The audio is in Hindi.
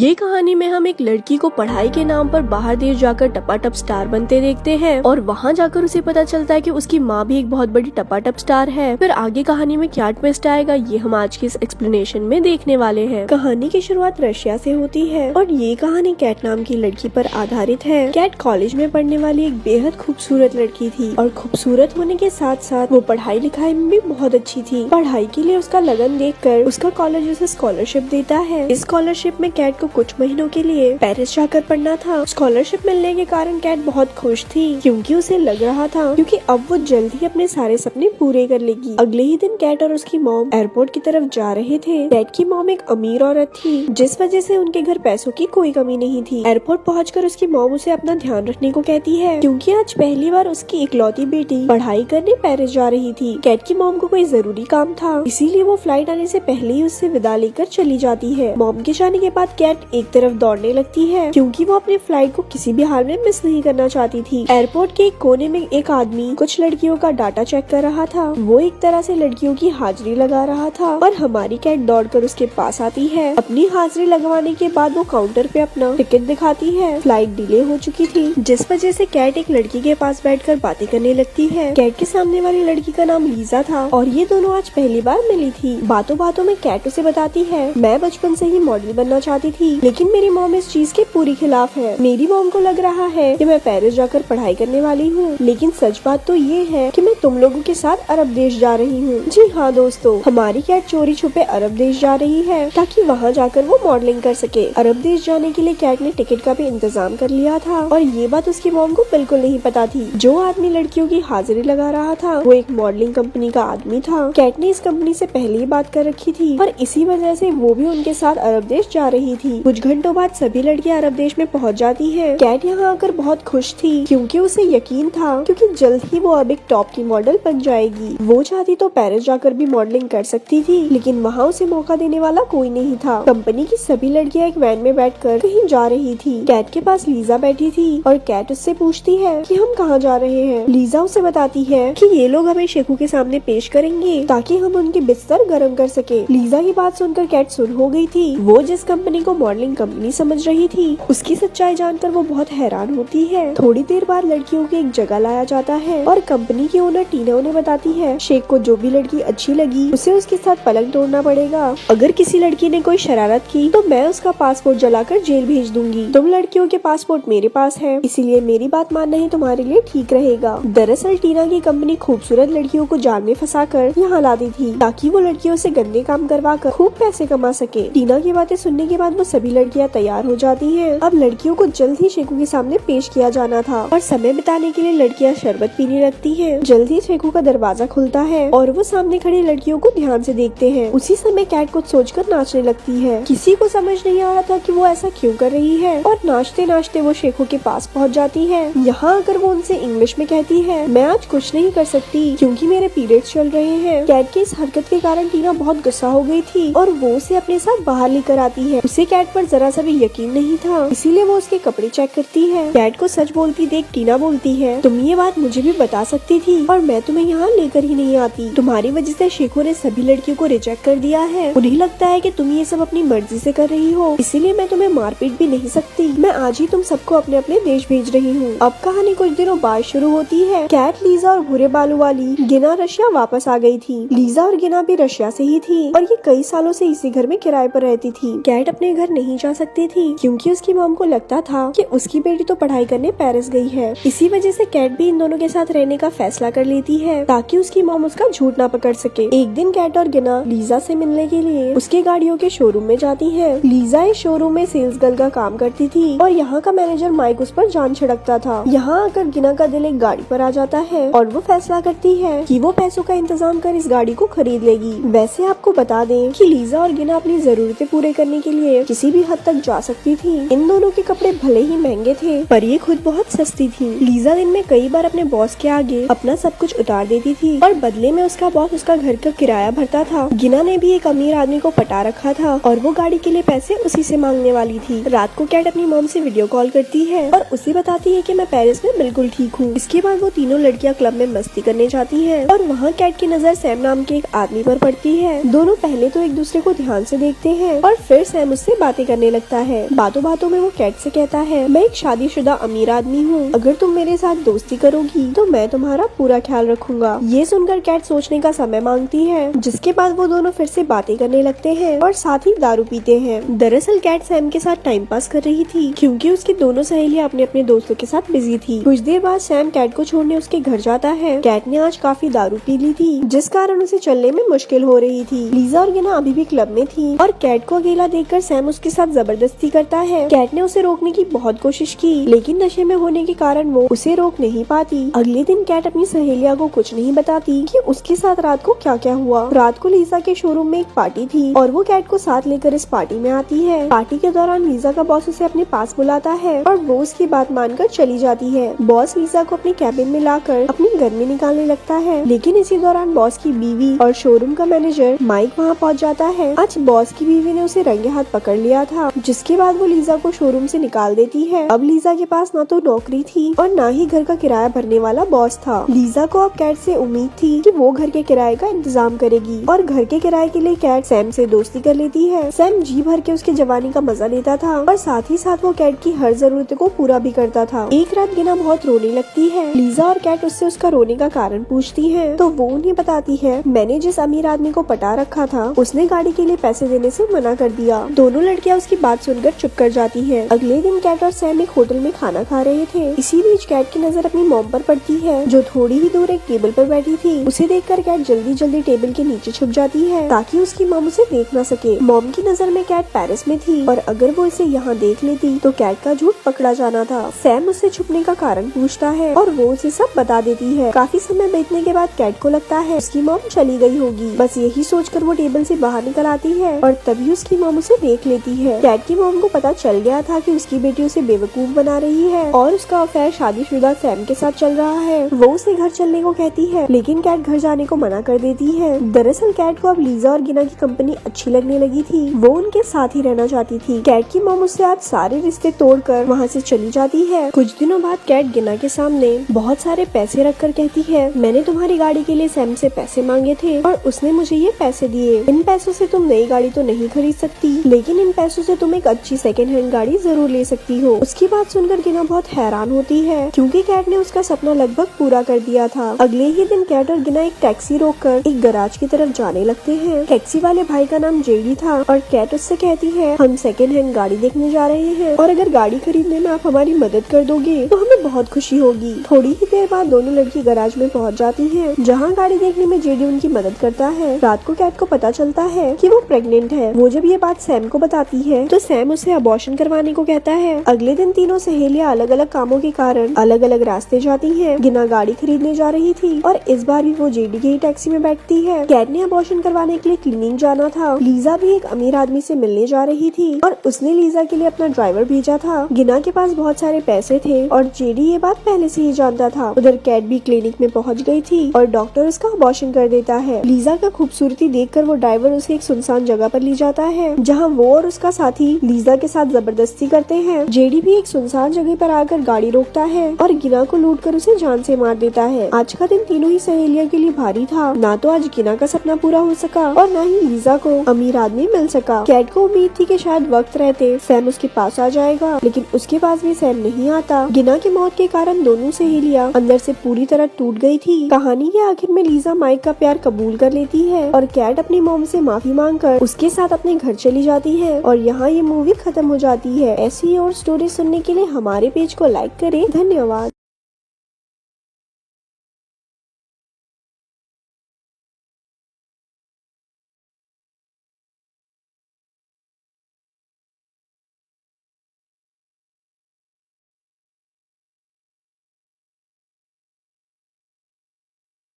ये कहानी में हम एक लड़की को पढ़ाई के नाम पर बाहर देश जाकर टपाटप स्टार बनते देखते हैं और वहाँ जाकर उसे पता चलता है कि उसकी माँ भी एक बहुत बड़ी टपाटप स्टार है। फिर आगे कहानी में क्या ट्विस्ट आएगा ये हम आज के इस एक्सप्लेनेशन में देखने वाले हैं। कहानी की शुरुआत रशिया से होती है और ये कहानी कैट नाम की लड़की पर आधारित है। कैट कॉलेज में पढ़ने वाली एक बेहद खूबसूरत लड़की थी और खूबसूरत होने के साथ साथ वो पढ़ाई लिखाई में भी बहुत अच्छी थी। पढ़ाई के लिए उसका लगन देखकर उसका कॉलेज उसे स्कॉलरशिप देता है। इस स्कॉलरशिप में कैट को कुछ महीनों के लिए पेरिस जाकर पढ़ना था। स्कॉलरशिप मिलने के कारण कैट बहुत खुश थी क्योंकि उसे लग रहा था क्योंकि अब वो जल्द ही अपने सारे सपने पूरे कर लेगी। अगले ही दिन कैट और उसकी मॉम एयरपोर्ट की तरफ जा रहे थे। कैट की मॉम एक अमीर औरत थी जिस वजह से उनके घर पैसों की कोई कमी नहीं थी। एयरपोर्ट पहुंचकर उसकी मॉम उसे अपना ध्यान रखने को कहती है क्योंकि आज पहली बार उसकी इकलौती बेटी पढ़ाई करने पेरिस जा रही थी। कैट की मॉम को कोई जरूरी काम था इसीलिए वो फ्लाइट आने से पहले ही उससे विदा लेकर चली जाती है। मॉम के जाने के बाद कैट एक तरफ दौड़ने लगती है क्योंकि वो अपने फ्लाइट को किसी भी हाल में मिस नहीं करना चाहती थी। एयरपोर्ट के एक कोने में एक आदमी कुछ लड़कियों का डाटा चेक कर रहा था। वो एक तरह से लड़कियों की हाजिरी लगा रहा था और हमारी कैट दौड़कर उसके पास आती है। अपनी हाजिरी लगवाने के बाद वो काउंटर पे अपना टिकट दिखाती है। फ्लाइट डिले हो चुकी थी जिस वजह से कैट एक लड़की के पास बैठकर बातें करने लगती है। कैट के सामने वाली लड़की का नाम लीजा था और ये दोनों आज पहली बार मिली थी। बातों बातों में कैट उसे बताती है मैं बचपन से ही मॉडल बनना चाहती थी लेकिन मेरी मॉम इस चीज के पूरी खिलाफ है। मेरी मॉम को लग रहा है कि मैं पेरिस जाकर पढ़ाई करने वाली हूँ लेकिन सच बात तो ये है कि मैं तुम लोगों के साथ अरब देश जा रही हूँ। जी हाँ दोस्तों, हमारी कैट चोरी छुपे अरब देश जा रही है ताकि वहाँ जाकर वो मॉडलिंग कर सके। अरब देश जाने के लिए कैट ने टिकट का भी इंतजाम कर लिया था और ये बात उसकी मॉम को बिल्कुल नहीं पता थी। जो आदमी लड़कियों की हाजिरी लगा रहा था वो एक मॉडलिंग कंपनी का आदमी था। कैट ने इस कंपनी से पहले ही बात कर रखी थी और इसी वजह से वो भी उनके साथ अरब देश जा रही थी। कुछ घंटों बाद सभी लड़कियां अरब देश में पहुंच जाती हैं। कैट यहाँ आकर बहुत खुश थी क्योंकि उसे यकीन था क्योंकि जल्द ही वो अब एक टॉप की मॉडल बन जाएगी। वो चाहती तो पेरिस जाकर भी मॉडलिंग कर सकती थी लेकिन वहाँ उसे मौका देने वाला कोई नहीं था। कंपनी की सभी लड़कियां एक वैन में बैठकर कहीं जा रही थी। कैट के पास लीजा बैठी थी और कैट उससे पूछती है कि हम कहाँ जा रहे हैं। लीजा उसे बताती है कि ये लोग हमें शेखू के सामने पेश करेंगे ताकि हम उनके बिस्तर गर्म कर सके। लीजा की बात सुनकर कैट सुन हो गई थी। वो जिस कंपनी को मॉडलिंग कंपनी समझ रही थी उसकी सच्चाई जानकर वो बहुत हैरान होती है। थोड़ी देर बाद लड़कियों की एक जगह लाया जाता है और कंपनी की ओनर टीना उन्हें बताती है शेख को जो भी लड़की अच्छी लगी उसे उसके साथ पलंग तोड़ना पड़ेगा। अगर किसी लड़की ने कोई शरारत की तो मैं उसका पासपोर्ट जलाकर जेल भेज दूंगी। तुम लड़कियों के पासपोर्ट मेरे पास है इसीलिए मेरी बात मानना ही तुम्हारे लिए ठीक रहेगा। दरअसल टीना की कंपनी खूबसूरत लड़कियों को जाल में फंसा कर यहाँ लाती थी ताकि वो लड़कियों से गंदे काम करवा कर खूब पैसे कमा सके। टीना की बातें सुनने के बाद वो सभी लड़कियाँ तैयार हो जाती हैं। अब लड़कियों को जल्द ही शेखू के सामने पेश किया जाना था और समय बिताने के लिए लड़कियाँ शरबत पीने लगती हैं। जल्द ही शेखू का दरवाजा खुलता है और वो सामने खड़ी लड़कियों को ध्यान से देखते हैं। उसी समय कैट कुछ सोचकर नाचने लगती है। किसी को समझ नहीं आ रहा था कि वो ऐसा क्यों कर रही है और नाचते नाचते वो शेखू के पास पहुँच जाती है। यहाँ आकर वो उनसे इंग्लिश में कहती है मैं आज कुछ नहीं कर सकती क्योंकि मेरे पीरियड्स चल रहे हैं। कैट की इस हरकत के कारण टीना बहुत गुस्सा हो गई थी और वो उसे अपने साथ बाहर लेकर आती है। उसे कैट पर जरा सा भी यकीन नहीं था इसीलिए वो उसके कपड़े चेक करती है। कैट को सच बोलती देख टीना बोलती है तुम ये बात मुझे भी बता सकती थी और मैं तुम्हें यहाँ लेकर ही नहीं आती। तुम्हारी वजह से शेखू ने सभी लड़कियों को रिजेक्ट कर दिया है। उन्हें लगता है कि तुम ये सब अपनी मर्जी से कर रही हो इसीलिए मैं तुम्हें मारपीट भी नहीं सकती। मैं आज ही तुम सबको अपने अपने देश भेज रही हूँ। अब कहानी कुछ दिनों बाद शुरू होती है। कैट, लीजा और भूरे बालों वाली गिना रशिया वापस आ गई थी। लीजा और गिना भी रशिया से ही थी और ये कई सालों से इसी घर में किराए पर रहती थी। कैट अपने घर नहीं जा सकती थी क्योंकि उसकी मॉम को लगता था कि उसकी बेटी तो पढ़ाई करने पेरिस गई है। इसी वजह से कैट भी इन दोनों के साथ रहने का फैसला कर लेती है ताकि उसकी मॉम उसका झूठ ना पकड़ सके। एक दिन कैट और गिना लीजा से मिलने के लिए उसके गाड़ियों के शोरूम में जाती है। लीजा इस शोरूम में सेल्स गर्ल का काम करती थी और यहाँ का मैनेजर माइक उस पर जान छिड़कता था। यहाँ आकर गिना का दिल एक गाड़ी पर आ जाता है और वो फैसला करती है कि वो पैसों का इंतजाम कर इस गाड़ी को खरीद लेगी। वैसे आपको बता दें कि लीजा और गिना अपनी जरूरतें पूरे करने के लिए किसी भी हद तक जा सकती थी। इन दोनों के कपड़े भले ही महंगे थे पर ये खुद बहुत सस्ती थी। लीजा दिन में कई बार अपने बॉस के आगे अपना सब कुछ उतार देती थी और बदले में उसका बॉस उसका घर का किराया भरता था। गिना ने भी एक अमीर आदमी को पटा रखा था और वो गाड़ी के लिए पैसे उसी से मांगने वाली थी। रात को कैट अपनी मॉम से वीडियो कॉल करती है और उसे बताती है कि मैं पेरिस में बिल्कुल ठीक हूँ। इसके बाद वो तीनों लड़कियाँ क्लब में मस्ती करने जाती है और वहाँ कैट की नजर सैम नाम के एक आदमी पर पड़ती है। दोनों पहले तो एक दूसरे को ध्यान से देखते हैं और फिर सैम उससे बातें करने लगता है। बातों बातों में वो कैट से कहता है, मैं एक शादीशुदा अमीर आदमी हूँ, अगर तुम मेरे साथ दोस्ती करोगी तो मैं तुम्हारा पूरा ख्याल रखूंगा। ये सुनकर कैट सोचने का समय मांगती है, जिसके बाद वो दोनों फिर से बातें करने लगते हैं और साथ ही दारू पीते हैं। दरअसल कैट सैम के साथ टाइम पास कर रही थी, क्योंकि उसकी दोनों सहेलियां अपने अपने दोस्तों के साथ बिजी थी। कुछ देर बाद सैम कैट को छोड़ने उसके घर जाता है। कैट ने आज काफी दारू पी ली थी, जिस कारण उसे चलने में मुश्किल हो रही थी। लीजा और गिना अभी भी क्लब में थी और कैट को अकेला देखकर सैम उसके साथ जबरदस्ती करता है। कैट ने उसे रोकने की बहुत कोशिश की, लेकिन नशे में होने के कारण वो उसे रोक नहीं पाती। अगले दिन कैट अपनी सहेलिया को कुछ नहीं बताती कि उसके साथ रात को क्या क्या हुआ। रात को लीजा के शोरूम में एक पार्टी थी और वो कैट को साथ लेकर इस पार्टी में आती है। पार्टी के दौरान लीजा का बॉस उसे अपने पास बुलाता है और वो उसकी बात मानकर चली जाती है। बॉस लीजा को अपने कैबिन में लाकर अपनी घर में निकालने लगता है, लेकिन इसी दौरान बॉस की बीवी और शोरूम का मैनेजर माइक वहाँ पहुँच जाता है। आज बॉस की बीवी ने उसे रंगे हाथ पकड़ लिया था, जिसके बाद वो लीजा को शोरूम से निकाल देती है। अब लीजा के पास ना तो नौकरी थी और ना ही घर का किराया भरने वाला बॉस था। लीजा को अब कैट से उम्मीद थी कि वो घर के किराए का इंतजाम करेगी और घर के किराए के लिए कैट सैम से दोस्ती कर लेती है। सैम जी भर के उसके जवानी का मजा लेता था और साथ ही साथ वो कैट की हर जरूरत को पूरा भी करता था। एक रात गिना बहुत रोने लगती है। लीजा और कैट उससे उसका रोने का कारण पूछती है, तो वो उन्हें बताती है, मैंने जिस अमीर आदमी को पटा रखा था उसने गाड़ी के लिए पैसे देने से मना कर दिया। दोनों लड़कियां उसकी बात सुनकर चुप कर जाती हैं। अगले दिन कैट और सैम एक होटल में खाना खा रहे थे। इसी बीच कैट की नजर अपनी मॉम पर पड़ती है, जो थोड़ी ही दूर एक टेबल पर बैठी थी। उसे देखकर कैट जल्दी जल्दी टेबल के नीचे छुप जाती है, ताकि उसकी मॉम उसे देख न सके। मॉम की नजर में कैट पेरिस में थी और अगर वो इसे यहाँ देख लेती तो कैट का झूठ पकड़ा जाना था। सैम उससे छुपने का कारण पूछता है और वो उसे सब बता देती है। काफी समय बीतने के बाद कैट को लगता है उसकी मॉम चली गई होगी। बस यही सोचकर वो टेबल से बाहर निकल आती है और तभी उसकी मॉम उसे देख लेती है। कैट की मॉम को पता चल गया था कि उसकी बेटी उसे बेवकूफ बना रही है और उसका अफेयर शादीशुदा सैम के साथ चल रहा है। वो उसे घर चलने को कहती है, लेकिन कैट घर जाने को मना कर देती है। दरअसल कैट को अब लीजा और गिना की कंपनी अच्छी लगने लगी थी। वो उनके साथ ही रहना चाहती थी। कैट की मॉम उससे आज सारे रिश्ते तोड़कर वहाँ से चली जाती है। कुछ दिनों बाद कैट गिना के सामने बहुत सारे पैसे रखकर कहती है, मैंने तुम्हारी गाड़ी के लिए सैम से पैसे मांगे थे और उसने मुझे ये पैसे दिए। इन पैसों से तुम नई गाड़ी तो नहीं खरीद सकती, लेकिन इन पैसों से तुम एक अच्छी सेकंड हैंड गाड़ी जरूर ले सकती हो। उसकी बात सुनकर गिना बहुत हैरान होती है, क्योंकि कैट ने उसका सपना लगभग पूरा कर दिया था। अगले ही दिन कैट और गिना एक टैक्सी रोककर एक गैराज की तरफ जाने लगते हैं। टैक्सी वाले भाई का नाम जेडी था और कैट उससे कहती है, हम सेकंड हैंड गाड़ी देखने जा रहे हैं और अगर गाड़ी खरीदने में आप हमारी मदद कर दोगे तो हमें बहुत खुशी होगी। थोड़ी ही देर बाद दोनों लड़की गैराज में पहुंच जाती हैं, जहां गाड़ी देखने में जेडी उनकी मदद करता है। रात को कैट को पता चलता है कि वो प्रेग्नेंट है। वो जब ये बात सैम को बताती है तो सैम उसे अबॉर्शन करवाने को कहता है। अगले दिन तीनों सहेलियां अलग अलग कामों के कारण अलग अलग रास्ते जाती हैं। गिना गाड़ी खरीदने जा रही थी और इस बार भी वो जेडी की टैक्सी में बैठती है। कैट ने अबॉर्शन करवाने के लिए क्लिनिक जाना था। लीजा भी एक अमीर आदमी से मिलने जा रही थी और उसने लीजा के लिए अपना ड्राइवर भेजा था। गिना के पास बहुत सारे पैसे थे और जेडी ये बात पहले से ही जानता था। उधर कैट भी क्लिनिक में पहुंच गई थी और डॉक्टर उसका अबॉर्शन कर देता है। लीजा का खूबसूरती देखकर वो ड्राइवर उसे एक सुनसान जगह पर ले जाता है, जहां वो और उसका साथी लीजा के साथ जबरदस्ती करते हैं। जेडी भी एक सुनसान जगह पर आकर गाड़ी रोकता है और गिना को लूटकर उसे जान से मार देता है। आज का दिन तीनों ही सहेलियों के लिए भारी था। ना तो आज गिना का सपना पूरा हो सका और ना ही लीजा को अमीर आदमी मिल सका। कैट को उम्मीद थी कि शायद वक्त रहते सैम उसके पास आ जाएगा, लेकिन उसके पास भी सैम नहीं आता। गिना की मौत के कारण दोनों सहेलियां अंदर से पूरी तरह टूट गई थी। कहानी के आखिर में लीजा माइक का प्यार कबूल कर लेती है और कैट अपनी मॉम से माफी मांगकर उसके साथ अपने घर चली जाती है और यहाँ ये मूवी खत्म हो जाती है। ऐसी और स्टोरी सुनने के लिए हमारे पेज को लाइक करें। धन्यवाद।